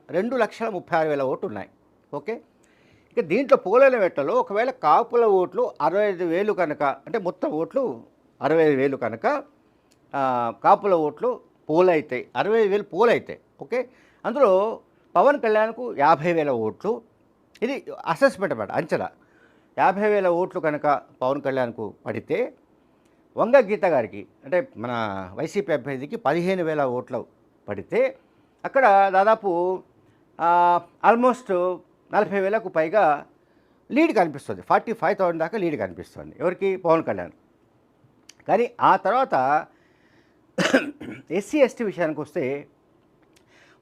2,36,000 ఓట్లు ఉన్నాయి. ఓకే. ఇక దీంట్లో పోలైన వేటలో ఒకవేళ కాపుల ఓట్లు 65,000 కనుక, అంటే మొత్తం ఓట్లు 65,000 కనుక కాపుల ఓట్లు పోలైతే 65,000 పోలైతే ఓకే. అందులో పవన్ కళ్యాణ్కు 50,000 ఓట్లు. ఇది అసెస్మెంట్ అన్నమాట, అంచనా. 50,000 ఓట్లు కనుక పవన్ కళ్యాణ్కు పడితే వంగ గీత గారికి, అంటే మన వైసీపీ అభ్యర్థికి 15,000 ఓట్లు పడితే అక్కడ దాదాపు ఆల్మోస్ట్ 40,000కు పైగా లీడ్ కనిపిస్తుంది. 45,000 దాకా లీడ్ కనిపిస్తుంది ఎవరికి? పవన్ కళ్యాణ్. కానీ ఆ తర్వాత ఎస్సీ ఎస్టీ విషయానికి వస్తే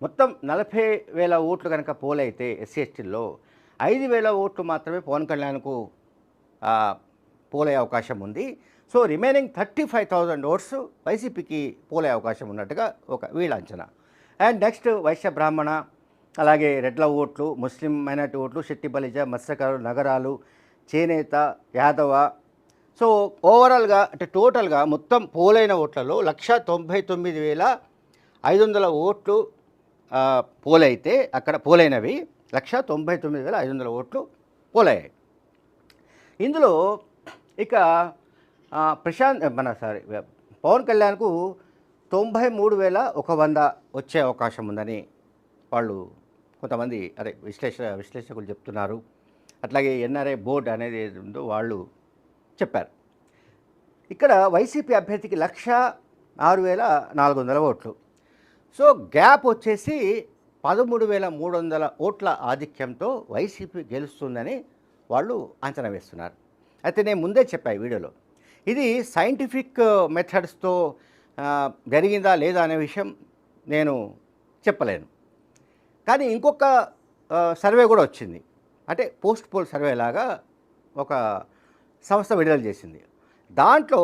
మొత్తం 40,000 ఓట్లు కనుక పోలైతే ఎస్సీ ఎస్టీల్లో 5,000 ఓట్లు మాత్రమే పవన్ కళ్యాణ్కు పోలే అవకాశం ఉంది. సో రిమైనింగ్ 35,000 ఓట్స్ వైసీపీకి పోలే అవకాశం ఉన్నట్టుగా ఒక వీళ్ళ అంచనా. అండ్ నెక్స్ట్ వైశ్య బ్రాహ్మణ, అలాగే రెడ్ల ఓట్లు, ముస్లిం మైనార్టీ ఓట్లు, శెట్టి బలిజ, మత్స్యకారు, నగరాలు, చేనేత, యాదవ. సో ఓవరాల్గా అంటే టోటల్గా మొత్తం పోలైన ఓట్లలో 1,99,500 ఓట్లు పోలైతే అక్కడ పోలైనవి 1,99,500 ఓట్లు పోలయ్యాయి. ఇందులో ఇక పవన్ కళ్యాణ్కు 93,100 వచ్చే అవకాశం ఉందని వాళ్ళు కొంతమంది విశ్లేషకులు చెప్తున్నారు. అట్లాగే ఎన్ఆర్ఐ బోర్డు అనేది ఏది ఉందో వాళ్ళు చెప్పారు. ఇక్కడ వైసీపీ అభ్యర్థికి 1,06,400 ఓట్లు. సో గ్యాప్ వచ్చేసి 13,300 ఓట్ల ఆధిక్యంతో వైసీపీ గెలుస్తుందని వాళ్ళు అంచనా వేస్తున్నారు. అయితే నేను ముందే చెప్పాను వీడియోలో, ఇది సైంటిఫిక్ మెథడ్స్తో జరిగిందా లేదా అనే విషయం నేను చెప్పలేను. కానీ ఇంకొక సర్వే కూడా వచ్చింది, అంటే పోస్ట్ పోల్ సర్వే లాగా ఒక సంస్థ విడుదల చేసింది. దాంట్లో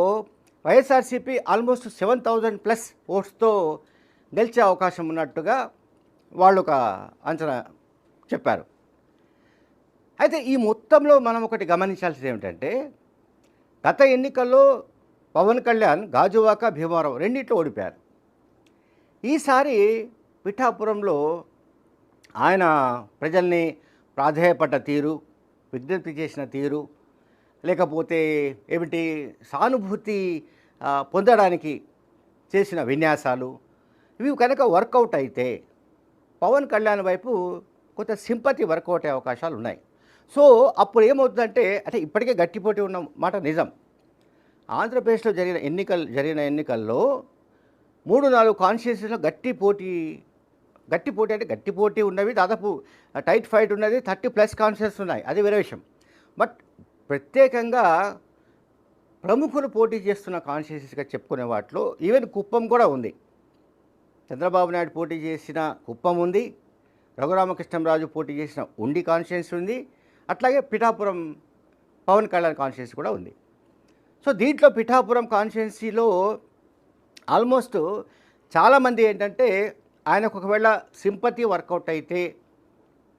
వైఎస్ఆర్సీపీ ఆల్మోస్ట్ 7,000+ ఓట్స్తో గెలిచే అవకాశం ఉన్నట్టుగా వాళ్ళు ఒక అంచనా చెప్పారు. అయితే ఈ మొత్తంలో మనం ఒకటి గమనించాల్సింది ఏమిటంటే, గత ఎన్నికల్లో పవన్ కళ్యాణ్ గాజువాక, భీమవరం రెండింటిలో ఓడిపోయారు. ఈసారి పిఠాపురంలో ఆయన ప్రజల్ని ప్రాధేయపడ్డ తీరు, విజ్ఞప్తి చేసిన తీరు, లేకపోతే ఏమిటి సానుభూతి పొందడానికి చేసిన విన్యాసాలు, ఇవి కనుక వర్కౌట్ అయితే పవన్ కళ్యాణ్ వైపు కొంత సింపతి వర్కౌట్ అయ్యే అవకాశాలు ఉన్నాయి. సో అప్పుడు ఏమవుతుందంటే, అంటే ఇప్పటికే గట్టి పోటీ ఉన్న మాట నిజం. ఆంధ్రప్రదేశ్లో జరిగిన ఎన్నికల్లో 3-4 కాన్స్టిట్యుయెన్సీలో గట్టి పోటీ అంటే గట్టి పోటీ ఉన్నవి, దాదాపు టైట్ ఫైట్ ఉన్నది, 30+ కాన్స్టిట్యుయెన్సీస్ ఉన్నాయి, అది వేరే విషయం. బట్ ప్రత్యేకంగా ప్రముఖులు పోటీ చేస్తున్న కాన్స్టిట్యుయెన్సీస్గా చెప్పుకునే వాటిలో ఈవెన్ కుప్పం కూడా ఉంది. చంద్రబాబు నాయుడు పోటీ చేసిన కుప్పం ఉంది, రఘురామకృష్ణంరాజు పోటీ చేసిన ఉండి కాన్స్టిట్యుయెన్సీ ఉంది, అట్లాగే పిఠాపురం పవన్ కళ్యాణ్ కాన్స్టిట్యుయెన్సీ కూడా ఉంది. సో దీంట్లో పిఠాపురం కాన్స్టిట్యుయెన్సీలో ఆల్మోస్ట్ చాలామంది ఏంటంటే, ఆయనకు ఒకవేళ సింపతి వర్కౌట్ అయితే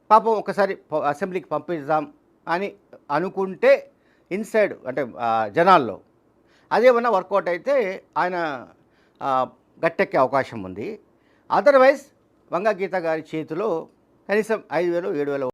పాపం ఒకసారి అసెంబ్లీకి పంపిద్దాం అని అనుకుంటే ఇన్సైడ్ అంటే జనాల్లో అదేమన్నా వర్కౌట్ అయితే ఆయన గట్టెక్కే అవకాశం ఉంది. అదర్వైజ్ వంగ గీత గారి చేతిలో కనీసం 5,000-7,000